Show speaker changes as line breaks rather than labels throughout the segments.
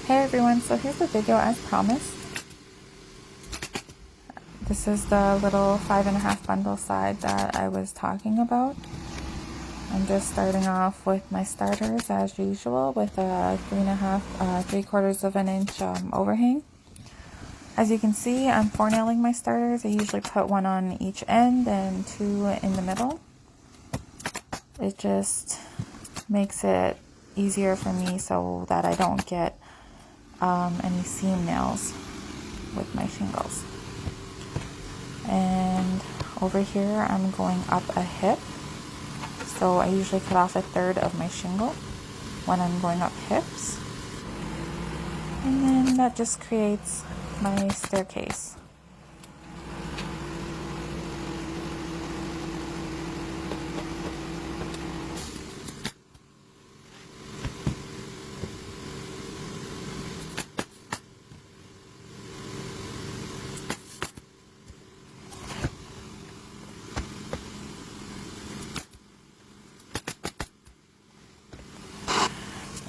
Hey everyone, so here's the video as promised. This is the little 5.5 bundle side that I was talking about. I'm just starting off with my starters as usual with a 3/4 of an inch overhang. As you can see, I'm 4-nailing my starters. I usually put one on each end and 2 in the middle. It just makes it easier for me so that I don't get any seam nails with my shingles. And over here I'm going up a hip, so I usually cut off 1/3 of my shingle when I'm going up hips, and then that just creates my staircase.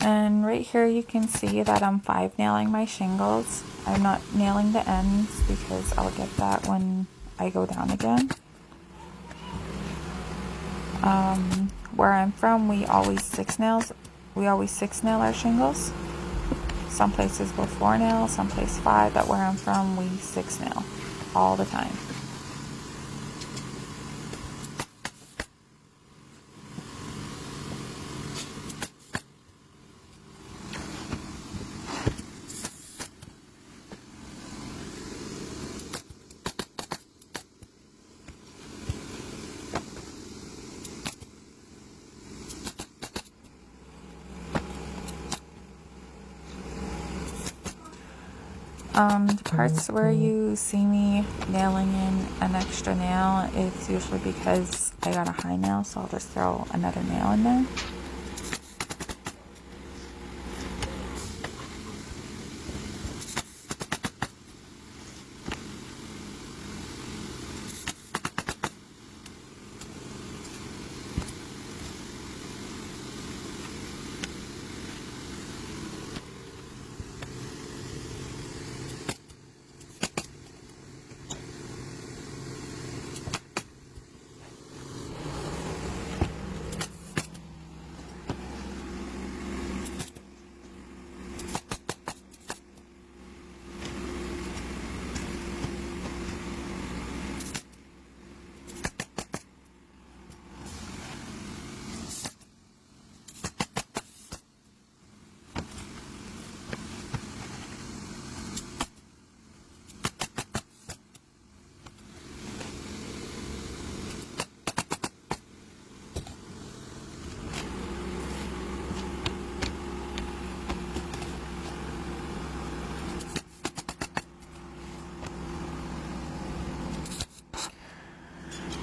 And right here you can see that I'm 5-nailing my shingles. I'm not nailing the ends because I'll get that when I go down again. Where I'm from, we always 6-nail our shingles. Some places will 4-nail, some places 5, but where I'm from, we 6-nail all the time. The parts where you see me nailing in an extra nail, it's usually because I got a high nail, so I'll just throw another nail in there.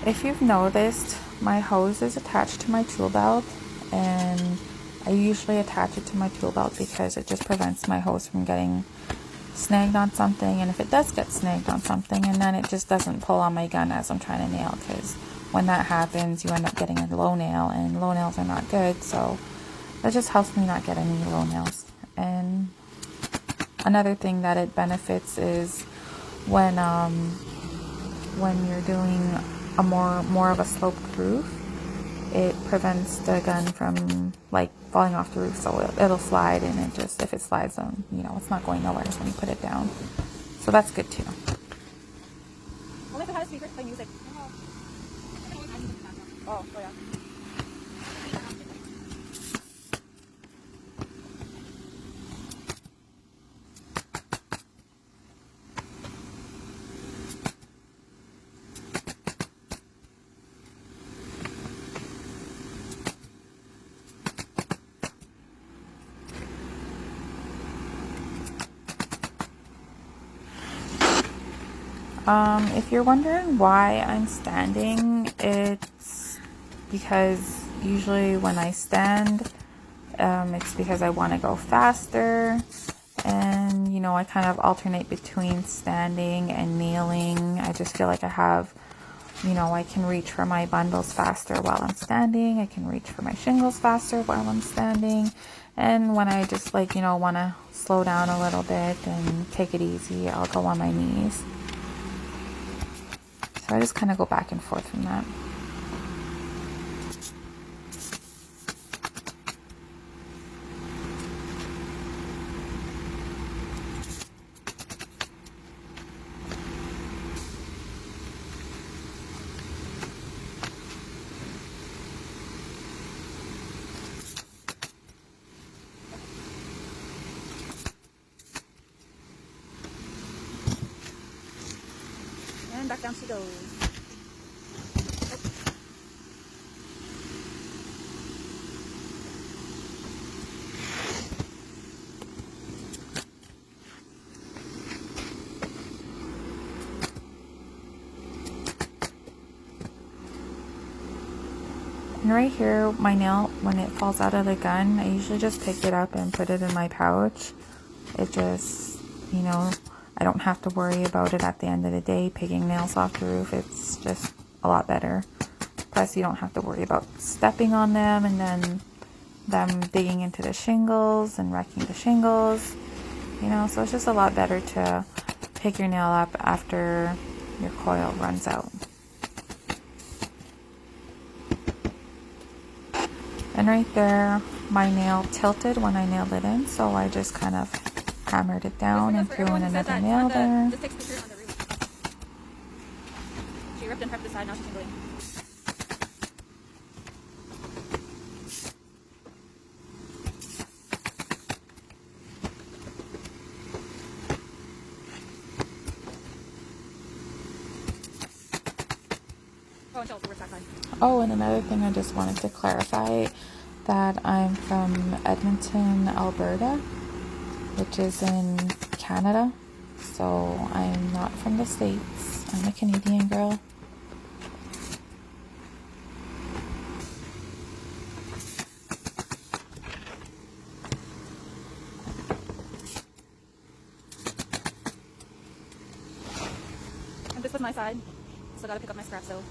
If you've noticed, my hose is attached to my tool belt, and I usually attach it to my tool belt because it just prevents my hose from getting snagged on something, and if it does get snagged on something, and then it just doesn't pull on my gun as I'm trying to nail, because when that happens you end up getting a low nail, and low nails are not good, so that just helps me not get any low nails. And another thing that it benefits is when you're doing a more of a sloped roof, it prevents the gun from like falling off the roof, so it'll slide, and it just, if it slides on, it's not going nowhere when you put it down, so that's good too.
Only if it has speakers, play music. Oh yeah.
If you're wondering why I'm standing, it's because usually when I stand, it's because I want to go faster, and I kind of alternate between standing and nailing. I just feel like I have I can reach for my bundles faster while I'm standing. I can reach for my shingles faster while I'm standing. And when I just like, want to slow down a little bit and take it easy, I'll go on my knees. So I just kind of go back and forth from that.
And back down she goes.
And right here, my nail, when it falls out of the gun, I usually just pick it up and put it in my pouch. It just, I don't have to worry about it at the end of the day, picking nails off the roof. It's just a lot better. Plus, you don't have to worry about stepping on them and then them digging into the shingles and wrecking the shingles. So it's just a lot better to pick your nail up after your coil runs out. And right there, my nail tilted when I nailed it in, so I just kind of hammered it down and threw in another nail there.
Just take pictures on the roof. She ripped and prepped the side, now she's shingling. Oh, and she also ripped that side.
Oh, and another thing I just wanted to clarify that I'm from Edmonton, Alberta, which is in Canada. So I'm not from the States. I'm a Canadian girl.
And this was my side. Still gotta pick up my scraps though.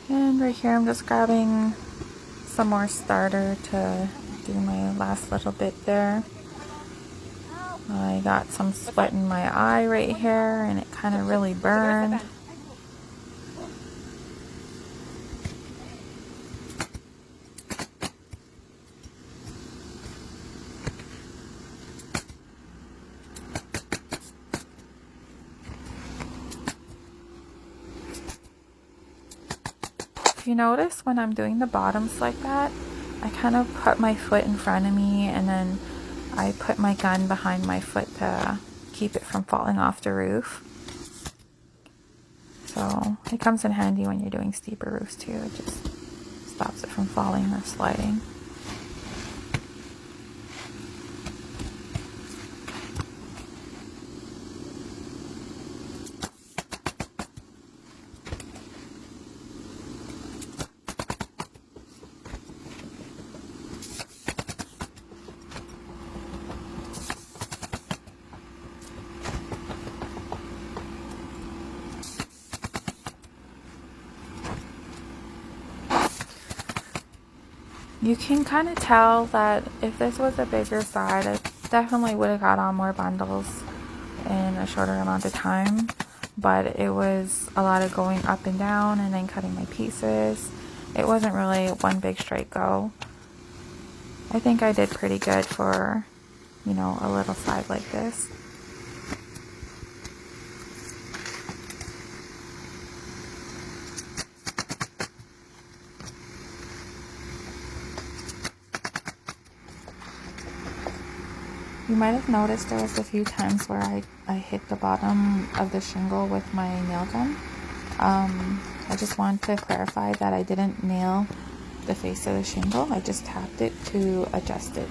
And right here I'm just grabbing some more starter to do my last little bit there. I got some sweat in my eye right here and it kind of really burned. If you notice when I'm doing the bottoms like that, I kind of put my foot in front of me and then I put my gun behind my foot to keep it from falling off the roof. So it comes in handy when you're doing steeper roofs too. It just stops it from falling or sliding. You can kind of tell that if this was a bigger side, I definitely would have got on more bundles in a shorter amount of time. But it was a lot of going up and down and then cutting my pieces. It wasn't really one big straight go. I think I did pretty good for, a little side like this. You might have noticed there was a few times where I hit the bottom of the shingle with my nail gun. I just want to clarify that I didn't nail the face of the shingle. I just tapped it to adjust it.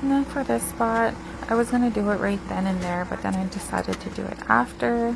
And then for this spot, I was going to do it right then and there, but then I decided to do it after.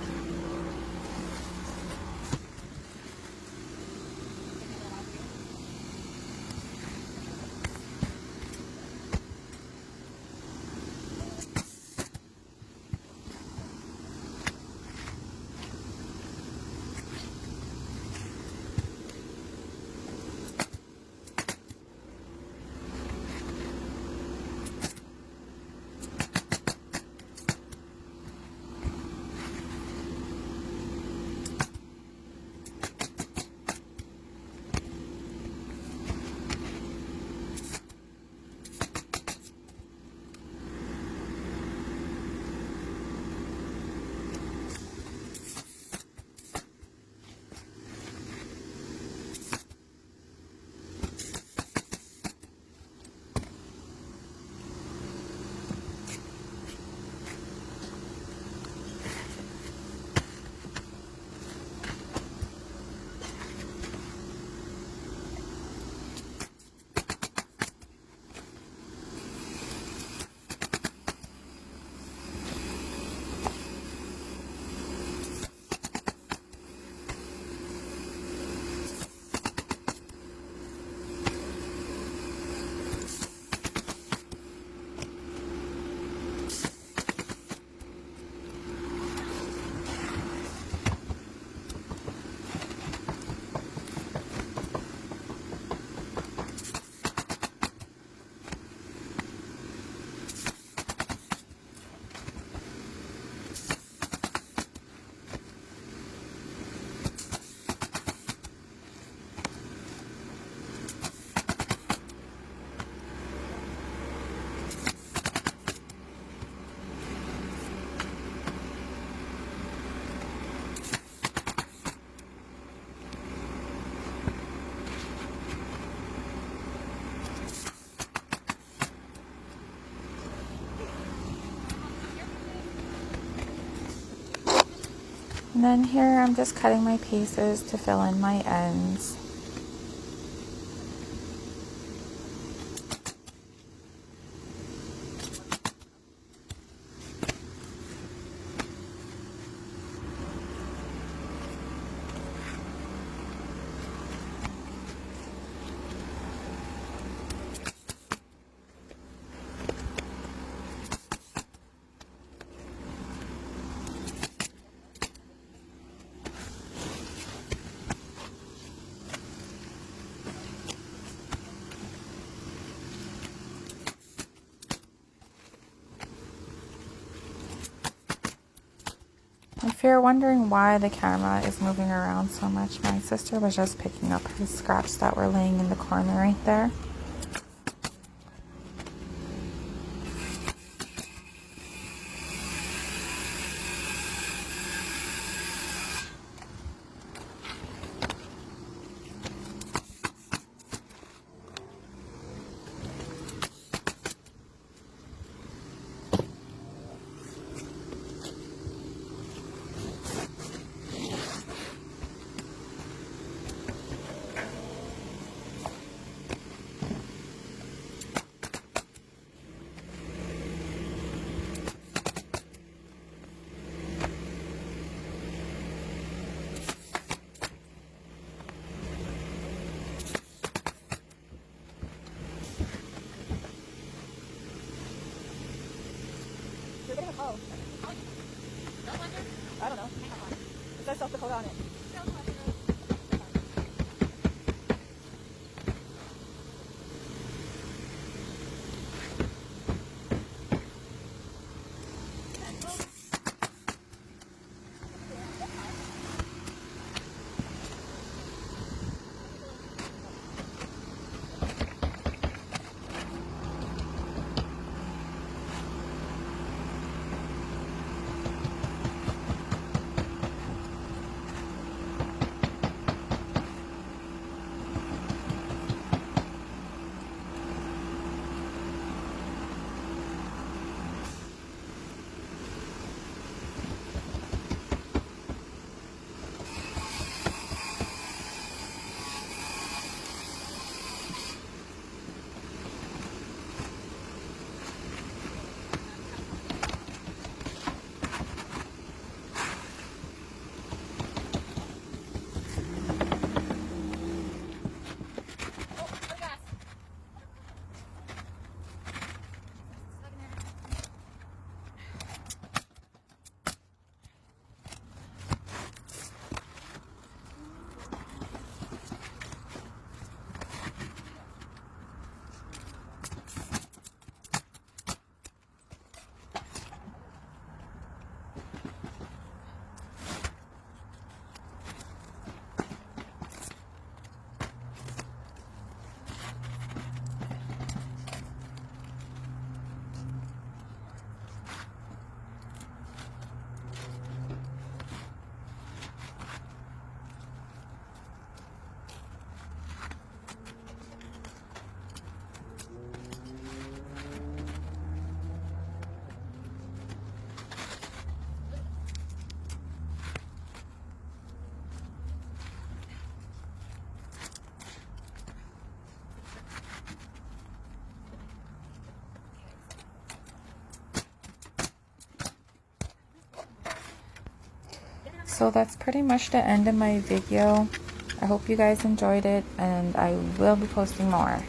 And then here I'm just cutting my pieces to fill in my ends. If you're wondering why the camera is moving around so much, my sister was just picking up her scraps that were laying in the corner right there.
You're getting a call. I don't know. It says South Dakota on it.
So that's pretty much the end of my video. I hope you guys enjoyed it, and I will be posting more.